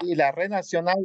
Y la red nacional,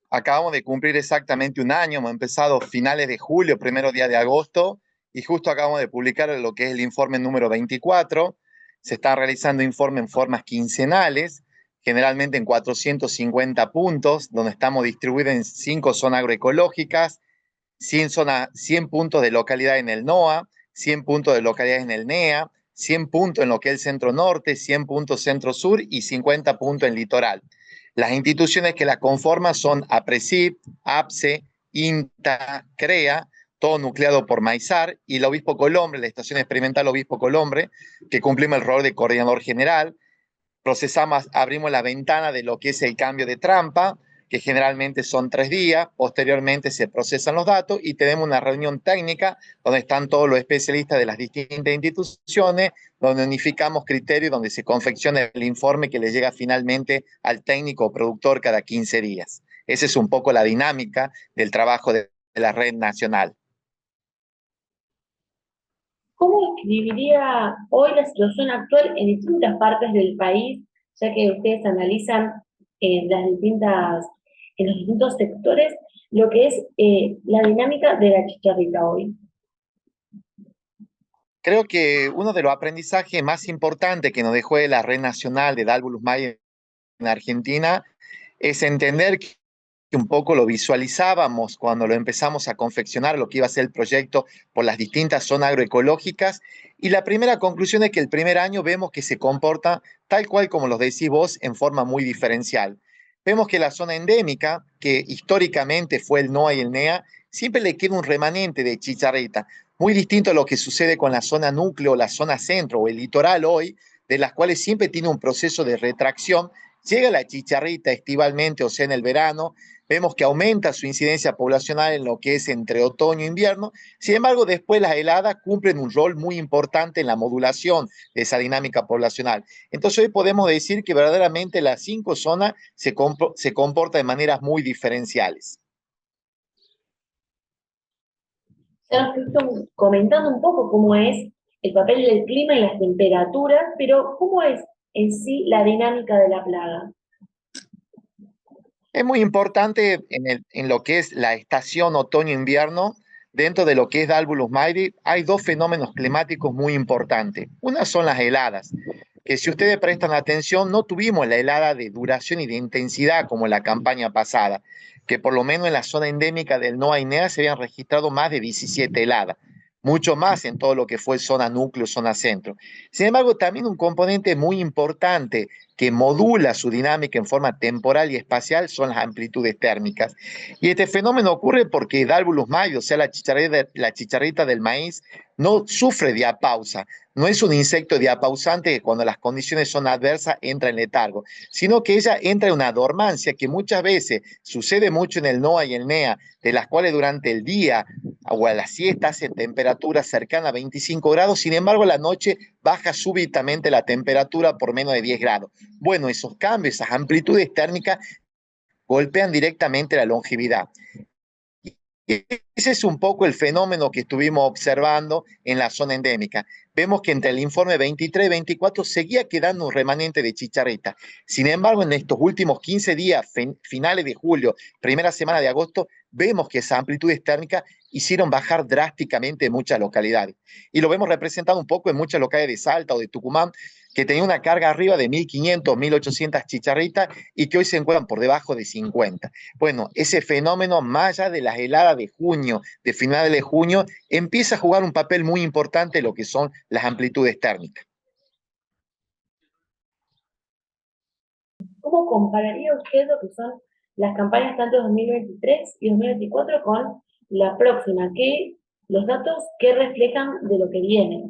acabamos de cumplir exactamente un año, hemos empezado finales de julio, primero día de agosto, y justo acabamos de publicar lo que es el informe número 24. Se están realizando informes en formas quincenales, generalmente en 450 puntos, donde estamos distribuidos en 5 zonas agroecológicas, 100 puntos de localidad en el NOA, 100 puntos de localidad en el NEA, 100 puntos en lo que es el centro norte, 100 puntos centro sur y 50 puntos en litoral. Las instituciones que la conforman son APRESID, APSE, INTA, CREA, todo nucleado por Maizar, y el Obispo Colombre, la Estación Experimental Obispo Colombre, que cumplimos el rol de coordinador general. Procesamos, abrimos la ventana de lo que es el cambio de trampa, que generalmente son 3 días. Posteriormente se procesan los datos y tenemos una reunión técnica donde están todos los especialistas de las distintas instituciones, donde unificamos criterios, donde se confecciona el informe que le llega finalmente al técnico o productor cada 15 días. Esa es un poco la dinámica del trabajo de la red nacional. ¿Cómo describiría hoy la situación actual en distintas partes del país, ya que ustedes analizan en los distintos sectores lo que es la dinámica de la chicharrita hoy? Creo que uno de los aprendizajes más importantes que nos dejó la red nacional de Dalvulus Mayer en Argentina es entender que un poco lo visualizábamos cuando lo empezamos a confeccionar, lo que iba a ser el proyecto por las distintas zonas agroecológicas. Y la primera conclusión es que el primer año vemos que se comporta tal cual como lo decís vos, en forma muy diferencial. Vemos que la zona endémica, que históricamente fue el NOA y el NEA, siempre le queda un remanente de chicharrita, muy distinto a lo que sucede con la zona núcleo, la zona centro o el litoral hoy, de las cuales siempre tiene un proceso de retracción. Llega la chicharrita estivalmente, o sea, en el verano, vemos que aumenta su incidencia poblacional en lo que es entre otoño e invierno. Sin embargo, después las heladas cumplen un rol muy importante en la modulación de esa dinámica poblacional. Entonces hoy podemos decir que verdaderamente las 5 zonas se comportan de maneras muy diferenciales. Ya nos estuviste comentando un poco cómo es el papel del clima y las temperaturas, pero ¿cómo es en sí la dinámica de la plaga? Es muy importante en lo que es la estación otoño-invierno. Dentro de lo que es Dalvulus Mairi, hay 2 fenómenos climáticos muy importantes. Una son las heladas, que si ustedes prestan atención, no tuvimos la helada de duración y de intensidad como la campaña pasada, que por lo menos en la zona endémica del NOA y NEA se habían registrado más de 17 heladas, mucho más en todo lo que fue zona núcleo, zona centro. Sin embargo, también un componente muy importante que modula su dinámica en forma temporal y espacial son las amplitudes térmicas. Y este fenómeno ocurre porque Dalvulus mayo, o sea, la chicharrita del maíz, no sufre diapausa. No es un insecto diapausante que cuando las condiciones son adversas entra en letargo, sino que ella entra en una dormancia que muchas veces sucede mucho en el NOA y el NEA, de las cuales durante el día o a la siesta hace temperaturas cercanas a 25 grados, sin embargo, a la noche baja súbitamente la temperatura por menos de 10 grados. Bueno, esos cambios, esas amplitudes térmicas golpean directamente la longevidad. Ese es un poco el fenómeno que estuvimos observando en la zona endémica. Vemos que entre el informe 23 y 24 seguía quedando un remanente de chicharrita. Sin embargo, en estos últimos 15 días, finales de julio, primera semana de agosto, vemos que esas amplitudes térmicas hicieron bajar drásticamente en muchas localidades. Y lo vemos representado un poco en muchas localidades de Salta o de Tucumán, que tenía una carga arriba de 1.500, 1.800 chicharritas y que hoy se encuentran por debajo de 50. Bueno, ese fenómeno, más allá de las heladas de junio, de finales de junio, empieza a jugar un papel muy importante en lo que son las amplitudes térmicas. ¿Cómo compararía usted lo que son las campañas tanto de 2023 y 2024 con la próxima? Los datos que reflejan de lo que viene?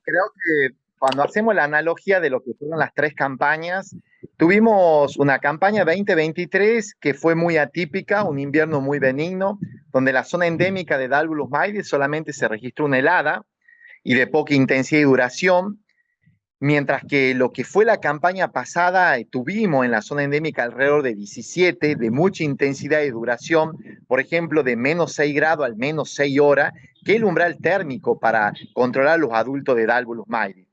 Creo que cuando hacemos la analogía de lo que fueron las 3 campañas, tuvimos una campaña 2023 que fue muy atípica, un invierno muy benigno, donde la zona endémica de Dalvulus maidi solamente se registró una helada y de poca intensidad y duración, mientras que lo que fue la campaña pasada, tuvimos en la zona endémica alrededor de 17, de mucha intensidad y duración, por ejemplo, de menos 6 grados al menos 6 horas, que es el umbral térmico para controlar los adultos de Dalvulus maidi.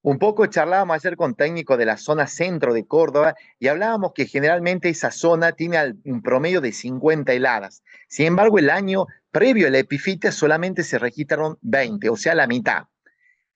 Un poco charlábamos ayer con técnicos de la zona centro de Córdoba y hablábamos que generalmente esa zona tiene un promedio de 50 heladas. Sin embargo, el año previo a la epifitia solamente se registraron 20, o sea, la mitad.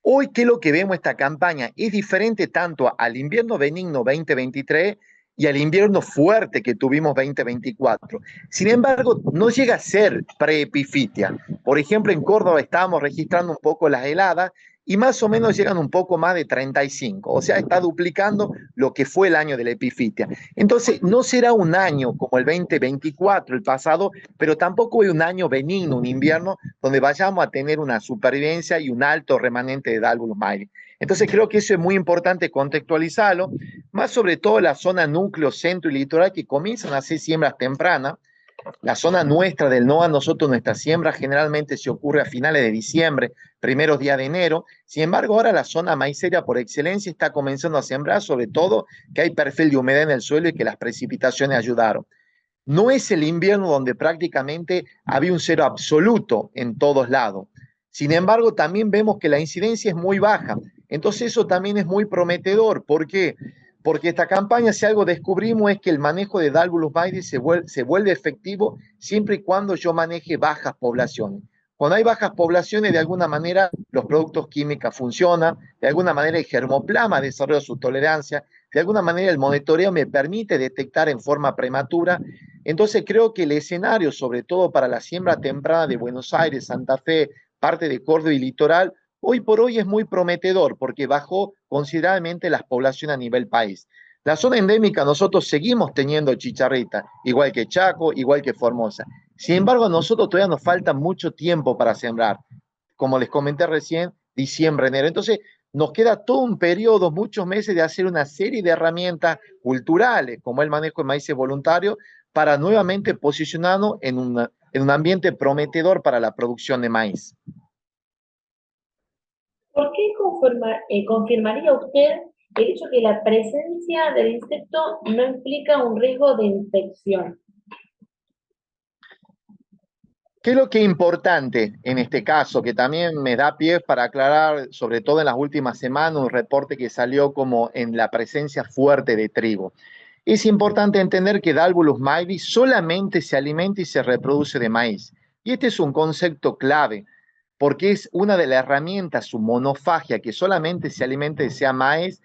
Hoy, ¿qué es lo que vemos esta campaña? Es diferente tanto al invierno benigno 2023 y al invierno fuerte que tuvimos 2024. Sin embargo, no llega a ser preepifitia. Por ejemplo, en Córdoba estábamos registrando un poco las heladas y más o menos llegan un poco más de 35, o sea, está duplicando lo que fue el año de la epifitia. Entonces, no será un año como el 2024, el pasado, pero tampoco es un año benigno, un invierno, donde vayamos a tener una supervivencia y un alto remanente de Dalvulus Mairi. Entonces, creo que eso es muy importante contextualizarlo, más sobre todo la zona núcleo, centro y litoral que comienzan a hacer siembras tempranas. La zona nuestra del NOA, nosotros nuestra siembra generalmente se ocurre a finales de diciembre, primeros días de enero. Sin embargo, ahora la zona maicera por excelencia está comenzando a sembrar, sobre todo que hay perfil de humedad en el suelo y que las precipitaciones ayudaron. No es el invierno donde prácticamente había un cero absoluto en todos lados. Sin embargo, también vemos que la incidencia es muy baja. Entonces eso también es muy prometedor. ¿Por qué? Porque esta campaña, si algo descubrimos, es que el manejo de Dalvulus baidi se vuelve efectivo siempre y cuando yo maneje bajas poblaciones. Cuando hay bajas poblaciones, de alguna manera los productos químicos funcionan, de alguna manera el germoplasma desarrolla su tolerancia, de alguna manera el monitoreo me permite detectar en forma prematura. Entonces creo que el escenario, sobre todo para la siembra temprana de Buenos Aires, Santa Fe, parte de Córdoba y Litoral, hoy por hoy es muy prometedor porque bajó considerablemente las poblaciones a nivel país. La zona endémica nosotros seguimos teniendo chicharrita, igual que Chaco, igual que Formosa. Sin embargo, a nosotros todavía nos falta mucho tiempo para sembrar. Como les comenté recién, diciembre, enero. Entonces, nos queda todo un periodo, muchos meses de hacer una serie de herramientas culturales, como el manejo de maíz voluntario, para nuevamente posicionarnos en un ambiente prometedor para la producción de maíz. ¿Por qué confirmaría usted el hecho que la presencia del insecto no implica un riesgo de infección? ¿Qué es lo que es importante en este caso? Que también me da pie para aclarar, sobre todo en las últimas semanas, un reporte que salió como en la presencia fuerte de trigo. Es importante entender que Dalvulus maidi solamente se alimenta y se reproduce de maíz. Y este es un concepto clave, porque es una de las herramientas, su monofagia, que solamente se alimenta y sea maíz,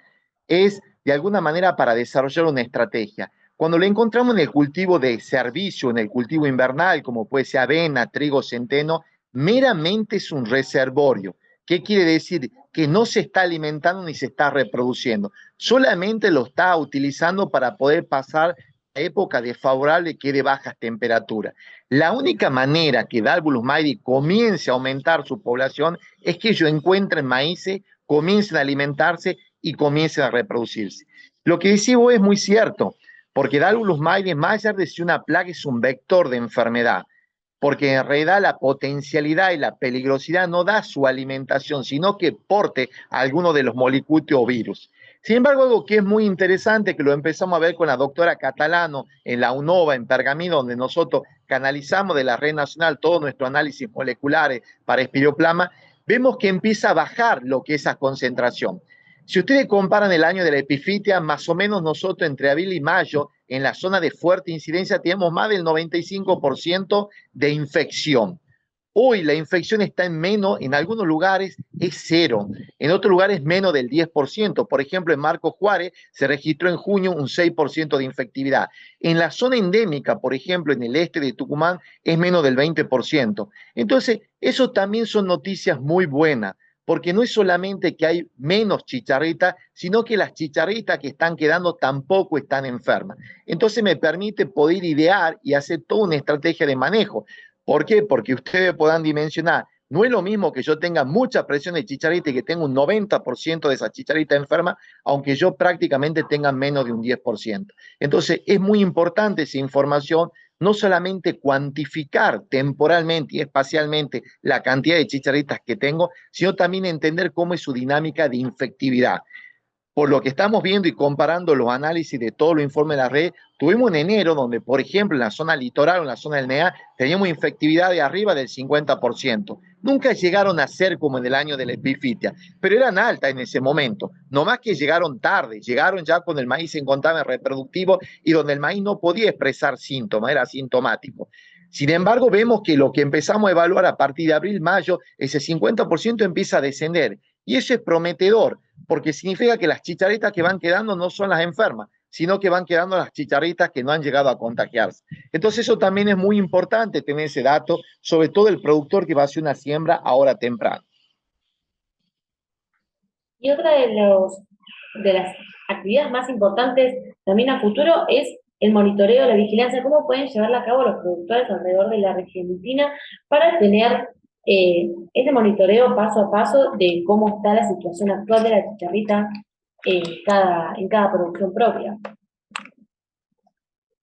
es de alguna manera para desarrollar una estrategia. Cuando lo encontramos en el cultivo de servicio, en el cultivo invernal, como puede ser avena, trigo, centeno, meramente es un reservorio. ¿Qué quiere decir? Que no se está alimentando ni se está reproduciendo. Solamente lo está utilizando para poder pasar la época desfavorable que es de bajas temperaturas. La única manera que Dalvulus maidi comience a aumentar su población es que ellos encuentren maíces, comiencen a alimentarse y comiencen a reproducirse. Lo que decís vos es muy cierto, porque Dalvulus maidi, más allá de si una plaga es un vector de enfermedad, porque en realidad la potencialidad y la peligrosidad no da su alimentación, sino que porte a alguno de los molicutios o virus. Sin embargo, algo que es muy interesante, que lo empezamos a ver con la doctora Catalano en la UNOVA, en Pergamino, donde nosotros canalizamos de la red nacional todo nuestro análisis moleculares para espiroplama, vemos que empieza a bajar lo que es esa concentración. Si ustedes comparan el año de la epifitia, más o menos nosotros entre abril y mayo, en la zona de fuerte incidencia, tenemos más del 95% de infección. Hoy la infección está en menos, en algunos lugares es cero, en otros lugares menos del 10%. Por ejemplo, en Marcos Juárez se registró en junio un 6% de infectividad. En la zona endémica, por ejemplo, en el este de Tucumán, es menos del 20%. Entonces, eso también son noticias muy buenas, porque no es solamente que hay menos chicharritas, sino que las chicharritas que están quedando tampoco están enfermas. Entonces me permite poder idear y hacer toda una estrategia de manejo. ¿Por qué? Porque ustedes puedan dimensionar. No es lo mismo que yo tenga mucha presión de chicharrita y que tenga un 90% de esa chicharrita enferma, aunque yo prácticamente tenga menos de un 10%. Entonces, es muy importante esa información, no solamente cuantificar temporalmente y espacialmente la cantidad de chicharritas que tengo, sino también entender cómo es su dinámica de infectividad. por lo que estamos viendo y comparando los análisis de todos los informes de la red, tuvimos en enero donde, por ejemplo, en la zona litoral o en la zona del NEA, teníamos infectividad de arriba del 50%. Nunca llegaron a ser como en el año de la epifitia, pero eran altas en ese momento. No más que llegaron tarde, llegaron ya cuando el maíz se encontraba en reproductivo y donde el maíz no podía expresar síntomas, era asintomático. Sin embargo, vemos que lo que empezamos a evaluar a partir de abril, mayo, ese 50% empieza a descender. Y eso es prometedor, porque significa que las chicharitas que van quedando no son las enfermas, sino que van quedando las chicharitas que no han llegado a contagiarse. Entonces eso también es muy importante tener ese dato, sobre todo el productor que va a hacer una siembra ahora temprano. Y otra de las actividades más importantes también a futuro es el monitoreo, la vigilancia, cómo pueden llevarla a cabo los productores alrededor de la Argentina para tener ese monitoreo paso a paso de cómo está la situación actual de la chicharrita en cada producción propia.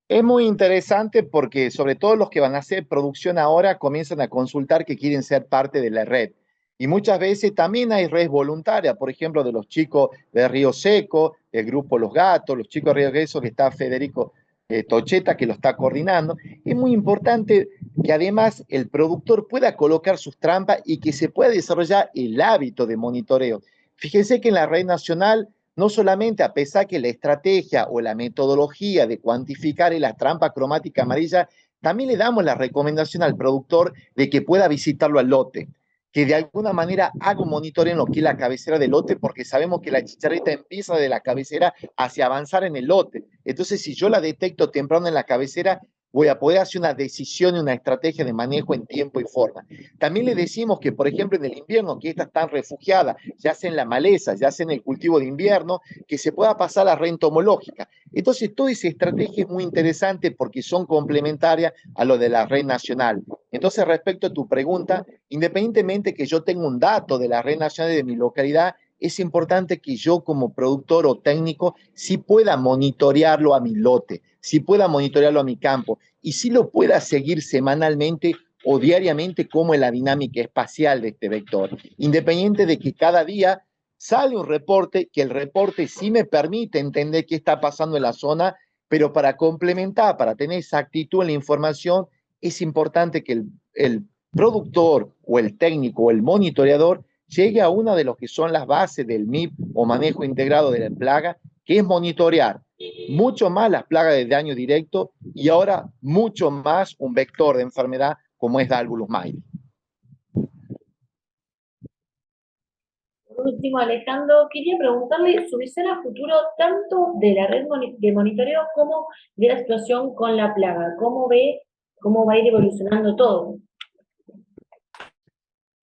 Es muy interesante porque sobre todo los que van a hacer producción ahora comienzan a consultar que quieren ser parte de la red. Y muchas veces también hay redes voluntarias, por ejemplo, de los chicos de Río Seco, el grupo Los Gatos, los chicos de Río Seco, que está Federico Tocheta, que lo está coordinando. Es muy importante que además el productor pueda colocar sus trampas y que se pueda desarrollar el hábito de monitoreo. Fíjense que en la red nacional no solamente a pesar que la estrategia o la metodología de cuantificar la trampa cromática amarilla, también le damos la recomendación al productor de que pueda visitarlo al lote, que de alguna manera haga un monitoreo en lo que es la cabecera del lote, porque sabemos que la chicharrita empieza de la cabecera hacia avanzar en el lote. Entonces, si yo la detecto temprano en la cabecera, voy a poder hacer una decisión y una estrategia de manejo en tiempo y forma. También le decimos que, por ejemplo, en el invierno, que estas están refugiadas, ya sea en la maleza, ya sea en el cultivo de invierno, que se pueda pasar a la red entomológica. Entonces, toda esa estrategia es muy interesante porque son complementarias a lo de la red nacional. Entonces, respecto a tu pregunta, independientemente que yo tenga un dato de la red nacional de mi localidad, es importante que yo como productor o técnico sí pueda monitorearlo a mi lote, sí pueda monitorearlo a mi campo y sí lo pueda seguir semanalmente o diariamente como es la dinámica espacial de este vector, independiente de que cada día sale un reporte, que el reporte sí me permite entender qué está pasando en la zona, pero para complementar, para tener exactitud en la información, es importante que el productor o el técnico o el monitoreador llegue a una de los que son las bases del MIP o manejo integrado de la plaga, que es monitorear mucho más las plagas de daño directo y ahora mucho más un vector de enfermedad como es Dalbulus Mairi. Por último, Alejandro, quería preguntarle su visión a futuro tanto de la red de monitoreo como de la situación con la plaga. ¿Cómo ve cómo va a ir evolucionando todo?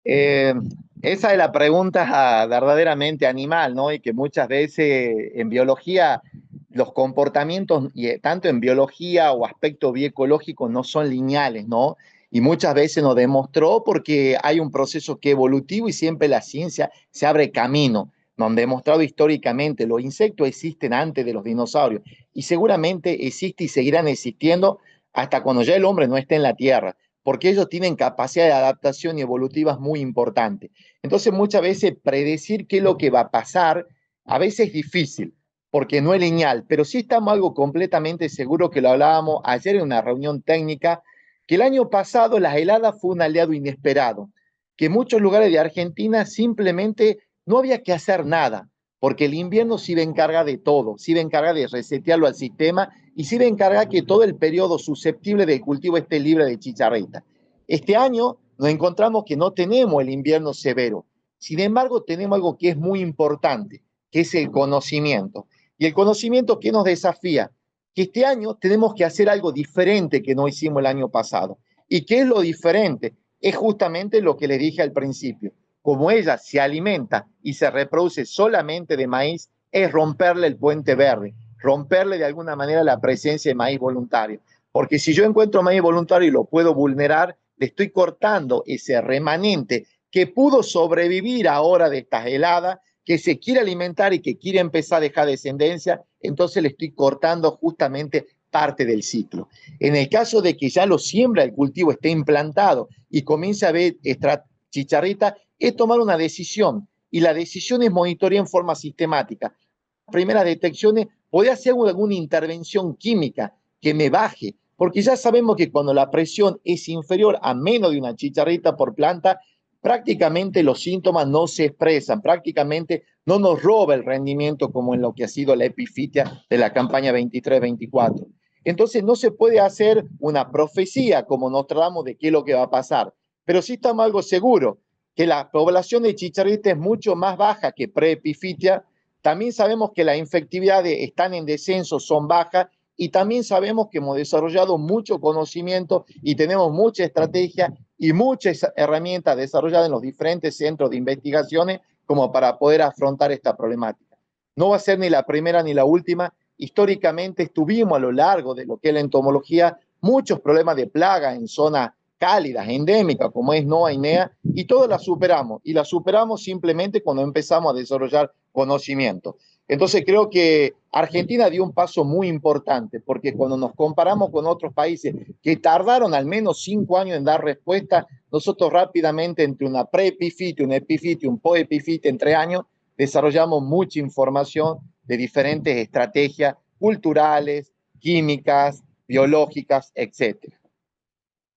Eh, esa es la pregunta verdaderamente animal, ¿no? Y que muchas veces en biología los comportamientos, tanto en biología o aspecto bioecológico, no son lineales, ¿no? Y muchas veces nos demostró porque hay un proceso que es evolutivo y siempre la ciencia se abre camino. Nos han demostrado históricamente, los insectos existen antes de los dinosaurios y seguramente existe y seguirán existiendo hasta cuando ya el hombre no esté en la Tierra porque ellos tienen capacidad de adaptación y evolutivas muy importantes. Entonces, muchas veces predecir qué es lo que va a pasar, a veces es difícil, porque no es lineal, pero sí estamos algo completamente seguro que lo hablábamos ayer en una reunión técnica, que el año pasado las heladas fue un aliado inesperado, que en muchos lugares de Argentina simplemente no había que hacer nada, porque el invierno sí va a encargar de todo, sí va a encargar de resetearlo al sistema y sí va a encargar que todo el periodo susceptible del cultivo esté libre de chicharrita. Este año nos encontramos que no tenemos el invierno severo, sin embargo tenemos algo que es muy importante, que es el conocimiento. Y el conocimiento que nos desafía, que este año tenemos que hacer algo diferente que no hicimos el año pasado. ¿Y qué es lo diferente? Es justamente lo que les dije al principio. Como ella se alimenta y se reproduce solamente de maíz, es romperle el puente verde, romperle de alguna manera la presencia de maíz voluntario. Porque si yo encuentro maíz voluntario y lo puedo vulnerar, le estoy cortando ese remanente que pudo sobrevivir ahora de estas heladas, que se quiere alimentar y que quiere empezar a dejar descendencia, entonces le estoy cortando justamente parte del ciclo. En el caso de que ya lo siembra, el cultivo esté implantado y comience a ver chicharrita, es tomar una decisión y la decisión es monitorear en forma sistemática. primeras detecciones, podría hacer alguna intervención química que me baje, porque ya sabemos que cuando la presión es inferior a menos de una chicharrita por planta, prácticamente los síntomas no se expresan, prácticamente no nos roba el rendimiento como en lo que ha sido la epifitia de la campaña 23-24. Entonces no se puede hacer una profecía como Nostradamus de qué es lo que va a pasar, pero sí estamos algo seguro, que la población de chicharrita es mucho más baja que preepifitia. También sabemos que las infectividades están en descenso, son bajas, y también sabemos que hemos desarrollado mucho conocimiento y tenemos mucha estrategia y muchas herramientas desarrolladas en los diferentes centros de investigaciones como para poder afrontar esta problemática. No va a ser ni la primera ni la última. Históricamente estuvimos a lo largo de lo que es la entomología muchos problemas de plaga en zonas cálidas, endémicas, como es NOA y NEA, y todas las superamos, y las superamos simplemente cuando empezamos a desarrollar conocimiento. Entonces creo que Argentina dio un paso muy importante, porque cuando nos comparamos con otros países que tardaron al menos 5 años en dar respuesta, nosotros rápidamente entre una preepifitia, una epifitia, un poepifitia en 3 años, desarrollamos mucha información de diferentes estrategias culturales, químicas, biológicas, etcétera.